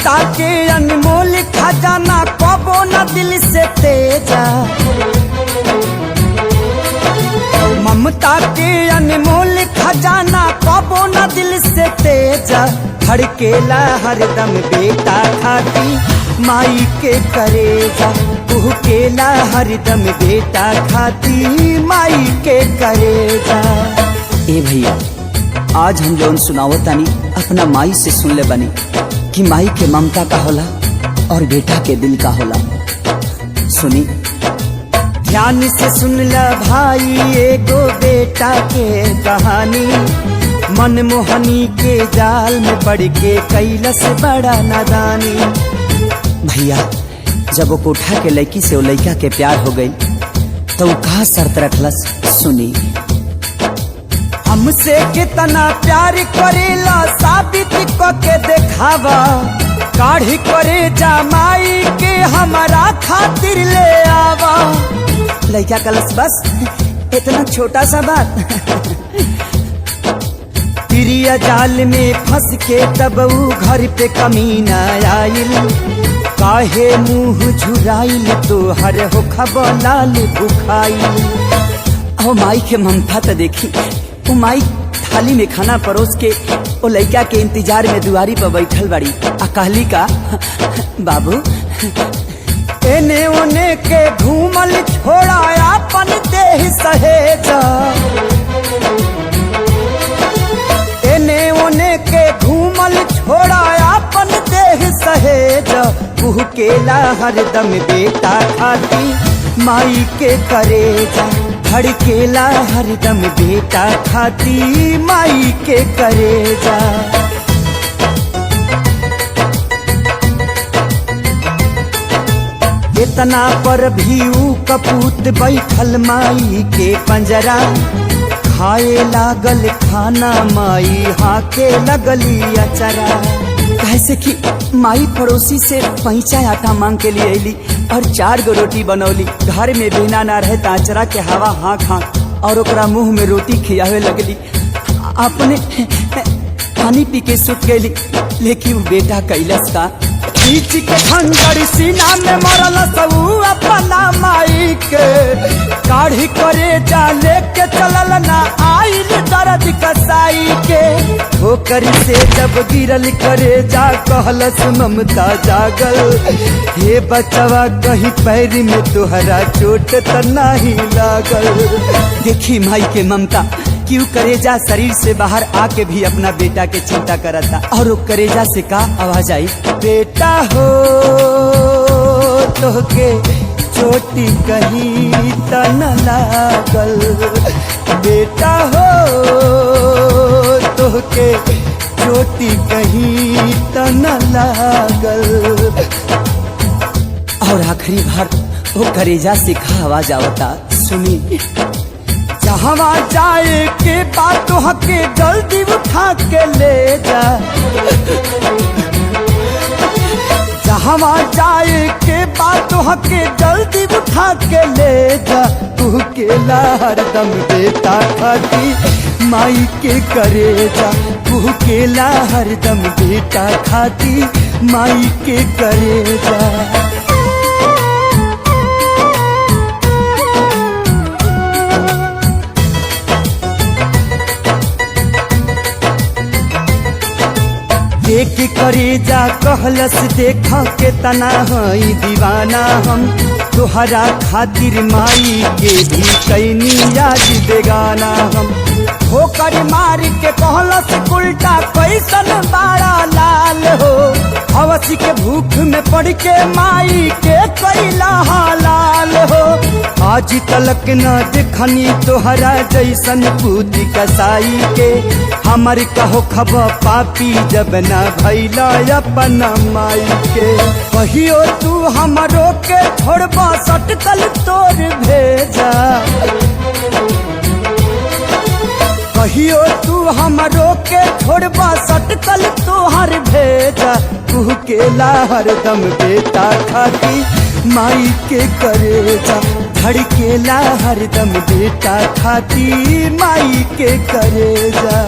ममता के अनमोल खजाना कबो न दिल से तेजा। ममता के अनमोल खजाना कबो न दिल से तेजा। धड़केला हरदम बेटा खाती माई के करेजा। कुहकेला हरदम बेटा खाती माई के करेजा। ए भैया, आज हम जौन सुनावतानी अपना माई से सुन ले बनी कि माई के ममता का होला और बेटा के दिल का होला। सुनी ध्यान से सुन ल भाई एगो बेटा के कहानी। मनमोहनी के जाल में पड़ के कैलस बड़ा नादानी। भैया, जब वो कोठा के लड़की से वो लड़का के प्यार हो गई तो वो कहा शर्त रखलस। सुनी हमसे कितना प्यार करेला साबित करके देखावा। काढ़ी करे जमाई के हमारा खातिर ले आवा। लड़का कलस बस इतना छोटा सा बात। प्रिय जाल में फंस के तब ऊ घर पे कमीना आइल। काहे मुंह झुराइल तो हर हो खबलाल बुखाइल। ओ माई के ममता तो देखी। वो माई थाली में खाना परोस के वो लड़का के इंतजार में दुआरी पर बैठल बड़ी। कहली का बाबू एने ओने के घूमल छोड़ा अपन देह सहेजा। एने ओने के घूमल छोड़ा अपन देह सहेजा। कुहकेला हरदम बेटा खाती माई के करेजा। धड़केला हरदम बेटा खाती माई के करेजा। इतना पर भी ऊ कपूत बैठल माई के पंजरा। खाए लागल खाना माई हाके लगली अचरा। कैसे कि माई पड़ोसी से पैंचा आटा मांग के लिए अली और 4 गो रोटी बनौली। घर में बिना ना रहे ताचरा के हवा हाँक हाँक और ओकरा मुंह में रोटी खियावे लगली। अपने पानी पी के सुत गई। लेकिन वो बेटा कैलस का खींच के खंजर सीना में मरल सबू अपना माई के। काढ़ी करे जा लेके चलल ना आइल दर्द कसाई के। ठोकर से जब गिरल करे जा कहलस ममता जागल। हे बचवा कहीं पैर में तुहरा चोट त नहीं लागल। देखी माई के ममता क्यों करेजा शरीर से बाहर आके भी अपना बेटा के चिंता करता। और वो करेजा से का आवाज आई, बेटा हो तोहके चोटी कहीं त न लागल। बेटा हो तोहके चोटी कहीं त न लागल। और आखिरी बार वो करेजा से का आवाज आवता। सुनी जहाँ जाए के बात हके जल्दी उठा के ले जा। जहाँ जाए के बात हके जल्दी उठा के ले जा। तू केला हरदम बेटा खाती माई के करेजा। तू केला हरदम बेटा खाती माई के करेजा। देख करेजा कहलस देखा के तना हई दीवाना। हम तुहरा खातिर माई के भी कैनी याद बेगाना। हम ठोकर मार के कहलस उल्टा कैसन बड़ा लाल हो। हवसी के भूख में पड़ के माई के कैला हालाल हो। आज तलक न देखनी तोहरा जैसन पूती कसाई के। हमर कहो खब पापी जब न भैला अपना माई के। कहियो तू हमरो के छोड़बा सटकल तोर भेजा। कहियो तू हमरो के छोड़बा सटकल तोहर भेजा। तू केला हरदम बेटा खाती माई के करेजा। धड़केला हरदम बेटा खाती माई के करेजा।